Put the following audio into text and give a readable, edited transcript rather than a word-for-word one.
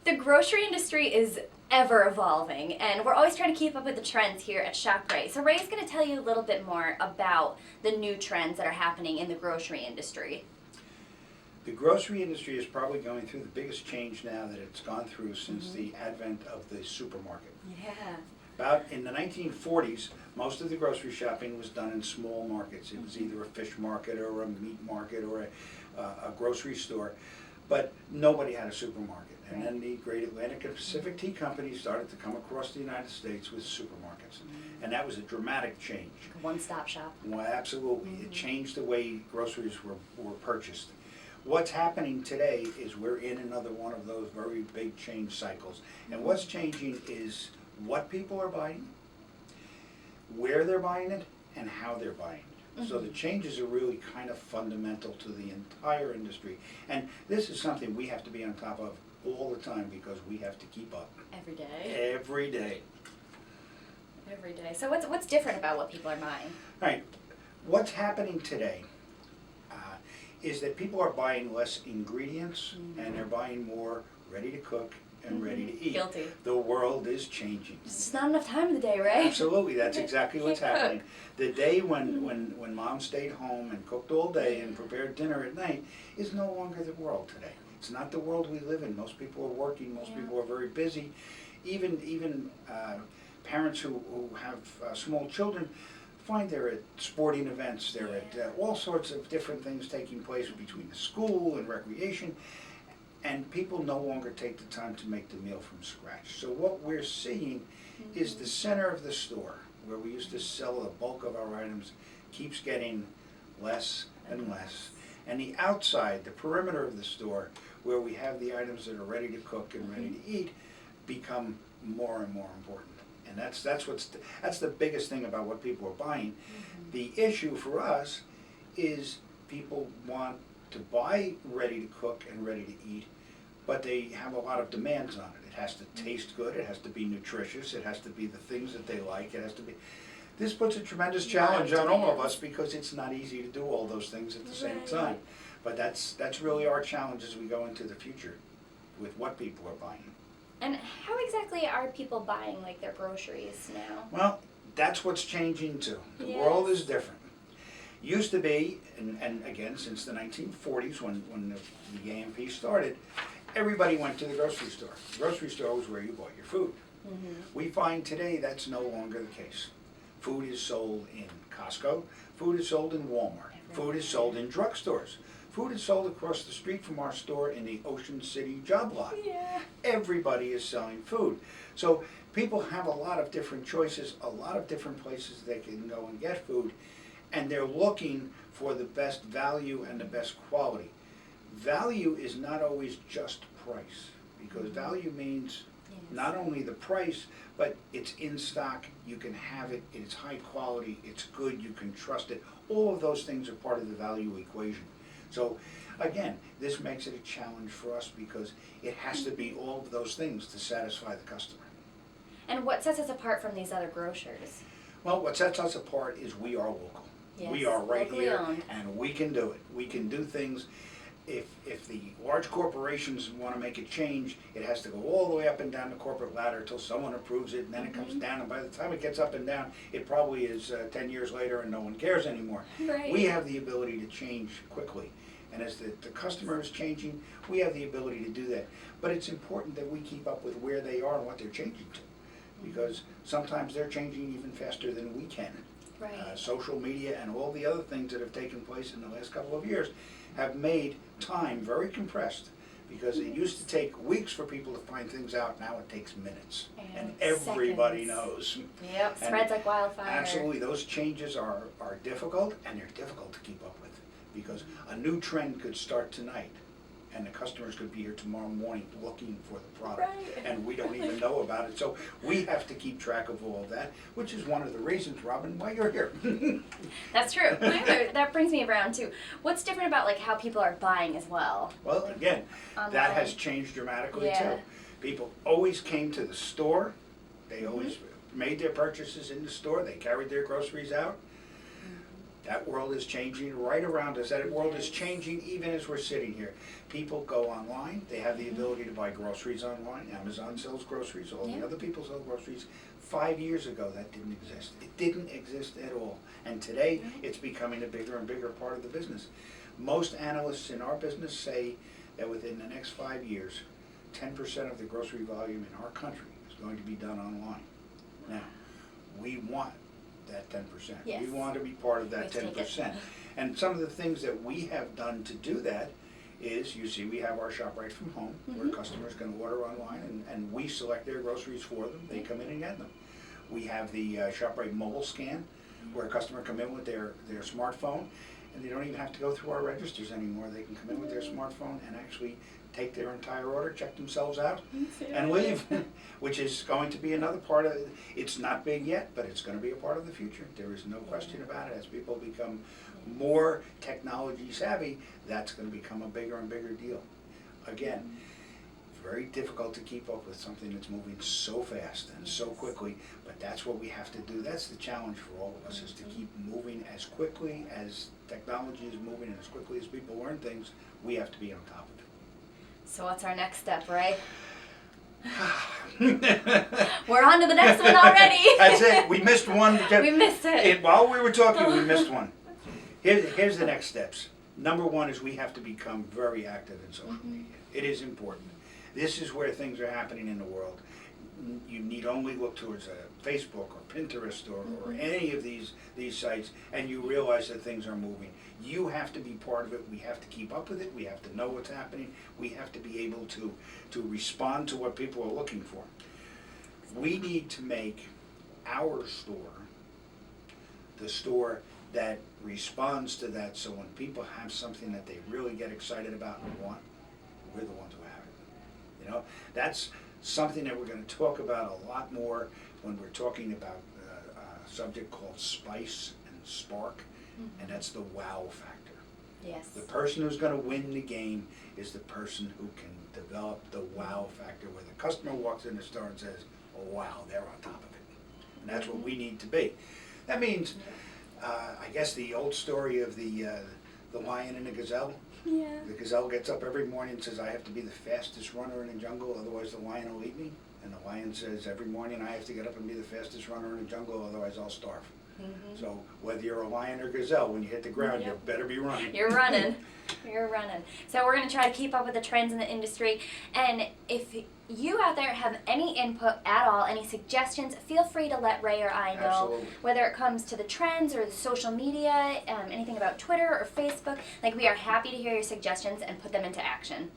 The grocery industry is ever evolving, and we're always trying to keep up with the trends here at ShopRay. So Ray's going to tell you a little bit more about the new trends that are happening in the grocery industry. The grocery industry is probably going through the biggest change now that it's gone through since the advent of the supermarket. Yeah. About in the 1940s, most of the grocery shopping was done in small markets. It was either a fish market or a meat market or a grocery store, but nobody had a supermarket. And then the Great Atlantic and Pacific Tea Company started to come across the United States with supermarkets. And that was a dramatic change. Like a one-stop shop. Well, absolutely. It changed the way groceries were purchased. What's happening today is we're in another one of those very big change cycles. And what's changing is what people are buying, where they're buying it, and how they're buying it. So the changes are really kind of fundamental to the entire industry. And this is something we have to be on top of all the time because we have to keep up. Every day. Every day. Every day. So what's different about what people are buying? All right. What's happening today is that people are buying less ingredients and they're buying more ready to cook and ready to eat. Guilty. The world is changing. It's just not enough time in the day, right? Absolutely, that's exactly what's happening. The day when mom stayed home and cooked all day and prepared dinner at night is no longer the world today. It's not the world we live in. Most people are working, most people are very busy. Even parents who have small children find they're at sporting events, they're at all sorts of different things taking place between the school and recreation, and people no longer take the time to make the meal from scratch. So what we're seeing is the center of the store, where we used to sell the bulk of our items, keeps getting less and less. And the outside, the perimeter of the store, where we have the items that are ready to cook and ready to eat, become more and more important. And that's the biggest thing about what people are buying. The issue for us is people want to buy ready to cook and ready to eat, but they have a lot of demands on it. It has to taste good, it has to be nutritious, it has to be the things that they like, it has to be. This puts a tremendous challenge on all of us because it's not easy to do all those things at the same time. But that's really our challenge as we go into the future with what people are buying. And how exactly are people buying like their groceries now? Well, that's what's changing too. The world is different. Used to be, and again since the 1940s when the AMP started, everybody went to the grocery store. The grocery store was where you bought your food. We find today that's no longer the case. Food is sold in Costco, food is sold in Walmart, food is sold in drugstores. Food is sold across the street from our store in the Ocean City job lot. Everybody is selling food. So people have a lot of different choices, a lot of different places they can go and get food, and they're looking for the best value and the best quality. Value is not always just price, because value means not only the price, but it's in stock, you can have it, it's high quality, it's good, you can trust it. All of those things are part of the value equation. So again, this makes it a challenge for us because it has to be all of those things to satisfy the customer. And what sets us apart from these other grocers? Well, what sets us apart is we are local. We are right here and we can do it. We can do things. If the large corporations want to make a change, it has to go all the way up and down the corporate ladder until someone approves it, and then it comes down, and by the time it gets up and down, it probably is 10 years later and no one cares anymore. We have the ability to change quickly, and as the customer is changing, we have the ability to do that. But it's important that we keep up with where they are and what they're changing to, because sometimes they're changing even faster than we can. Social media and all the other things that have taken place in the last couple of years have made time very compressed, because it used to take weeks for people to find things out. Now it takes minutes, and everybody knows. Spreads like wildfire. Absolutely, those changes are difficult, and they're difficult to keep up with, because a new trend could start tonight, and the customers could be here tomorrow morning looking for the product, and we don't even know about it. So we have to keep track of all of that, which is one of the reasons, Robyn, why you're here. That's true. That brings me around too. What's different about like how people are buying as well? Well, again, that has changed dramatically too. People always came to the store. They always made their purchases in the store. They carried their groceries out. That world is changing right around us. That world is changing even as we're sitting here. People go online. They have the ability to buy groceries online. Amazon sells groceries. All the other people sell groceries. 5 years ago, that didn't exist. It didn't exist at all. And today, it's becoming a bigger and bigger part of the business. Most analysts in our business say that within the next 5 years, 10% of the grocery volume in our country is going to be done online. Now, we want that 10%. Yes. We want to be part of that 10%. And some of the things that we have done to do that is, you see, we have our Shop Right from Home, where customers can order online and we select their groceries for them. They come in and get them. We have the Shop Right mobile scan, where a customer come in with their smartphone, and they don't even have to go through our registers anymore. They can come in with their smartphone and actually take their entire order, check themselves out, and leave, which is going to be another part of it. It's not big yet, but it's going to be a part of the future. There is no question about it. As people become more technology savvy, that's going to become a bigger and bigger deal. Again, it's very difficult to keep up with something that's moving so fast and so quickly, but that's what we have to do. That's the challenge for all of us, is to keep moving as quickly as technology is moving and as quickly as people learn things. We have to be on top of it. So what's our next step, Ray? We're on to the next one already. That's it. We missed one. We missed it. While we were talking, we missed one. Here's the next steps. Number one is we have to become very active in social media. It is important. This is where things are happening in the world. You need only look towards Facebook or Pinterest or any of these sites, and you realize that things are moving. You have to be part of it. We have to keep up with it. We have to know what's happening. We have to be able to respond to what people are looking for. We need to make our store the store that responds to that, so when people have something that they really get excited about and want, we're the ones who have it. You know, that's something that we're going to talk about a lot more when we're talking about a subject called spice and spark, and that's the wow factor. Yes. The person who's going to win the game is the person who can develop the wow factor, where the customer walks in the store and says, oh wow, they're on top of it. And that's what we need to be. That means, I guess, the old story of the lion and the gazelle. Yeah. The gazelle gets up every morning and says, I have to be the fastest runner in the jungle, otherwise the lion will eat me. And the lion says, every morning I have to get up and be the fastest runner in the jungle, otherwise I'll starve. So whether you're a lion or gazelle, when you hit the ground, you better be running. You're running. You're running. So we're going to try to keep up with the trends in the industry. And if you out there have any input at all, any suggestions, feel free to let Ray or I know. Absolutely. Whether it comes to the trends or the social media, anything about Twitter or Facebook. Like, we are happy to hear your suggestions and put them into action.